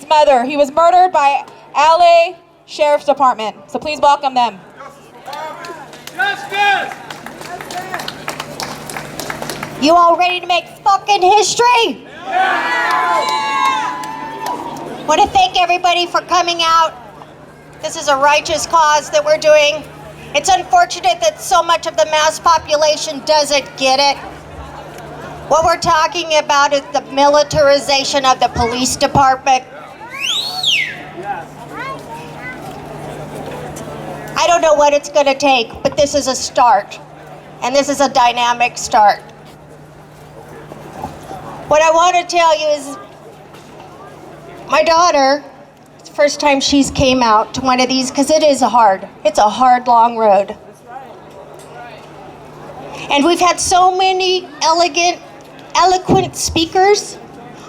mother. He was murdered by LA Sheriff's Department. So please welcome them. Justice! You all ready to make fucking history? Want to thank everybody for coming out. This is a righteous cause that we're doing. It's unfortunate that so much of the mass population doesn't get it. What we're talking about is the militarization of the police department. I don't know what it's going to take, but this is a start. And this is a dynamic start. What I want to tell you is my daughter, it's the first time she's came out to one of these, because it's a hard, long road. And we've had so many eloquent speakers.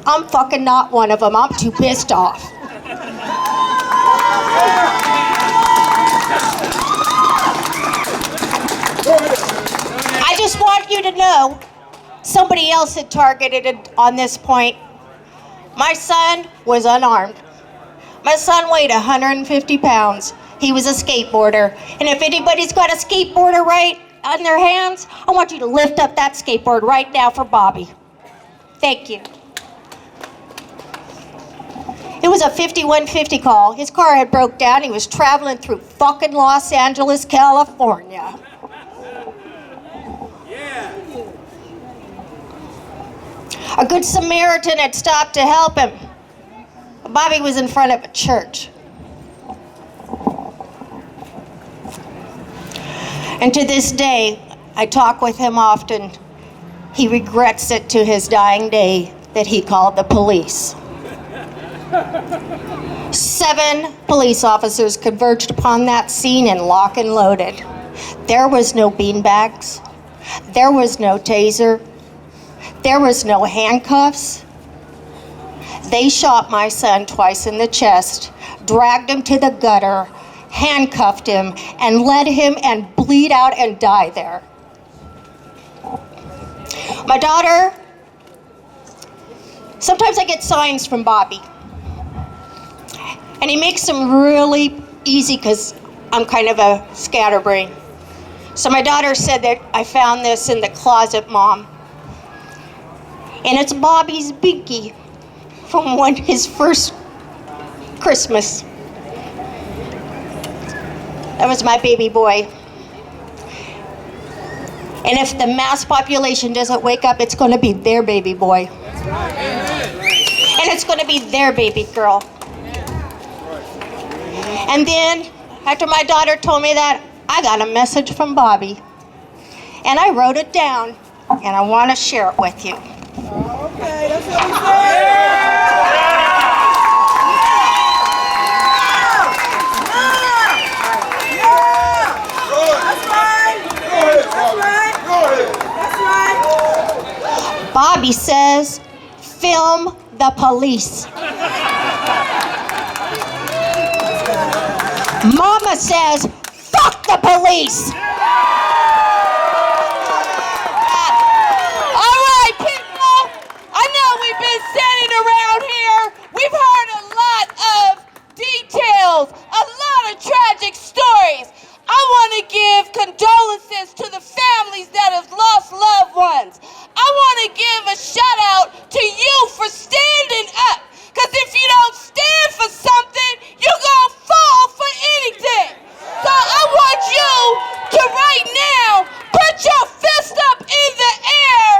I'm fucking not one of them. I'm too pissed off. I just want you to know, somebody else had targeted it on this point. My son was unarmed. My son weighed 150 pounds. He was a skateboarder. And if anybody's got a skateboarder right on their hands, I want you to lift up that skateboard right now for Bobby. Thank you. It was a 5150 call. His car had broke down. He was traveling through fucking Los Angeles, California. A good Samaritan had stopped to help him. Bobby was in front of a church. And to this day, I talk with him often. He regrets it to his dying day that he called the police. 7 police officers converged upon that scene and lock and loaded. There was no beanbags. There was no taser. There was no handcuffs. They shot my son twice in the chest, dragged him to the gutter, handcuffed him, and let him and bleed out and die there. My daughter, sometimes I get signs from Bobby. And he makes them really easy because I'm kind of a scatterbrain. So my daughter said that I found this in the closet, Mom. And it's Bobby's binky from his first Christmas. That was my baby boy. And if the mass population doesn't wake up, it's going to be their baby boy. And it's going to be their baby girl. And then, after my daughter told me that, I got a message from Bobby. And I wrote it down, and I want to share it with you. Okay, that's what we say. Bobby says, film the police. Mama says, fuck the police. All right, people. I know we've been standing around here. We've heard a lot of details, a lot of tragic stories. I want to give condolences to the families that have lost loved ones. I want to give a shout out to you for standing up. Because if you don't stand for something, you're going to fall for anything. So I want you to right now put your fist up in the air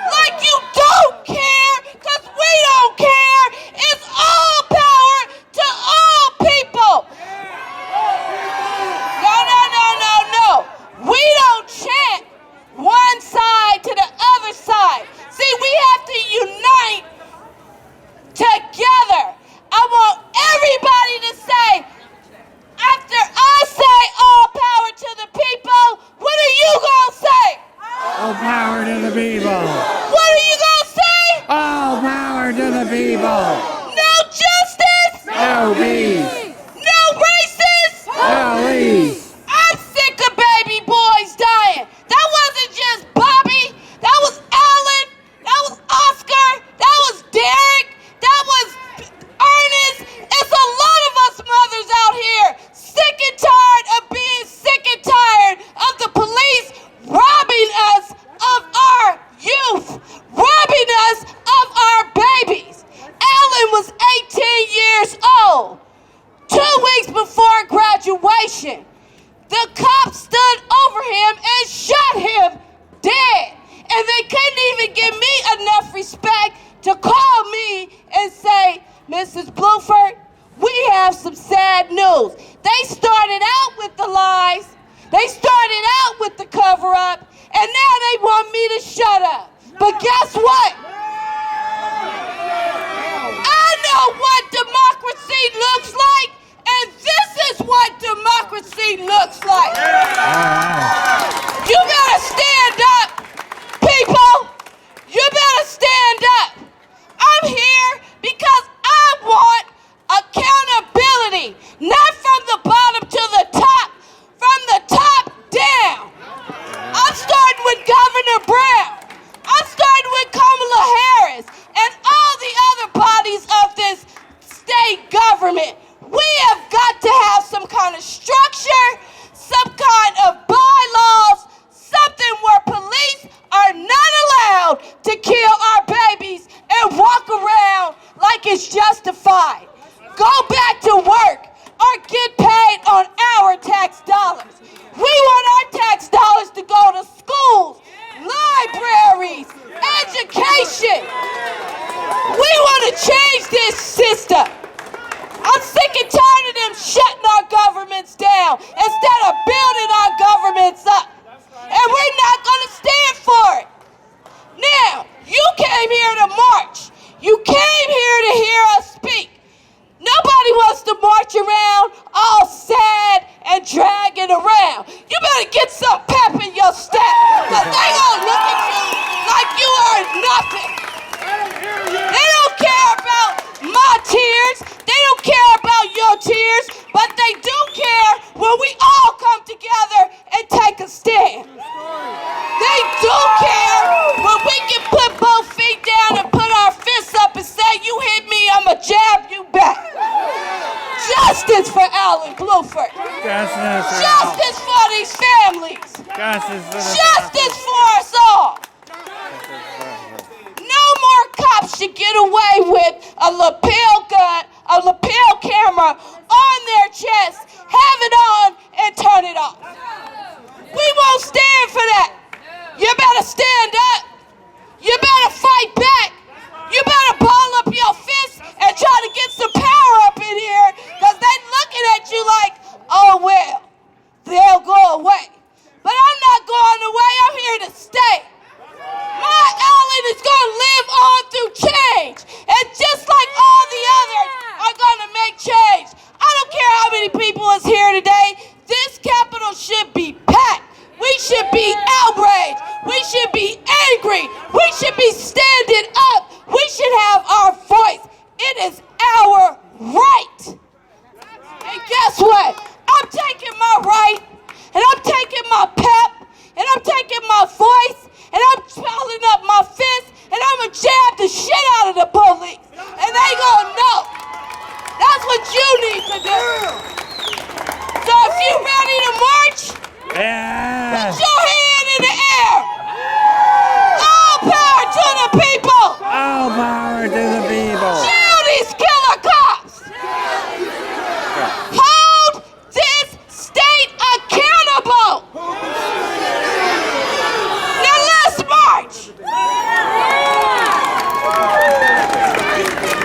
like you don't care, because we don't care. It's all power to all people. No. We don't chant one side to the other side. See, we have to unite together. I want everybody to say, after I say all power to the people, what are you going to say? All power to the people. What are you going to say? All power to the people. No justice. No peace. No racist. No lease. I'm sick of baby boys dying. That wasn't just Bobby. That was Alan. That was Oscar. That was Derek. That was Ernest. old. 2 weeks before graduation, the cops stood over him and shot him dead. And they couldn't even give me enough respect to call me and say, Mrs. Bluford, we have some sad news. They started out with the lies. They started out with the cover-up. And now they want me to shut up. But guess what? I know what democracy looks like. And this is what democracy looks like. You better stand up, people. You better stand up. I'm here because I want accountability, not from the bottom to the top, from the top down. I'm starting with Governor Brown. I'm starting with Kamala Harris and all the other bodies of this state government. We have got to have some kind of structure, some kind of bylaws, something where police are not allowed to kill our babies and walk around like it's justified. Go back to work or get paid on our tax dollars. We want our tax dollars to go to schools, libraries, education. We want to change this system. I'm sick and tired of them shutting our governments down instead of building our governments up. And we're not going to stand for it. Now, you came here to march. You came here to hear us speak. Nobody wants to march around all sad and dragging around. You better get some pep in your step, because they gonna look at you like you are nothing. They don't care about my tears. They don't care about your tears, but they do care when we all come together and take a stand. They do care when we can put both feet down and put our fists up and say, you hit me, I'ma jab you back. Justice for Alan Bluford. Justice for these families. Justice for us all. No more cops should get away with a lapel gun, a lapel camera on their chest, have it on and turn it off. We won't stand for that. You better stand up. You better fight back. You better ball up your fists and try to get some power up in here, because they're looking at you like, oh, well, they'll go away. But I'm not going away. I'm here to stay. My Alan is going to live on through change. And just like all the others are going to make change. I don't care how many people is here today. This Capitol should be packed. We should be outraged. We should be angry. We should be standing up. We should have our voice. It is our right. And guess what? I'm taking my right, and I'm taking my pep, and I'm taking my voice, and I'm swelling up my fist, and I'm going to jab the shit out of the police. And they going to know. That's what you need to do. So if you ready to march, Yeah.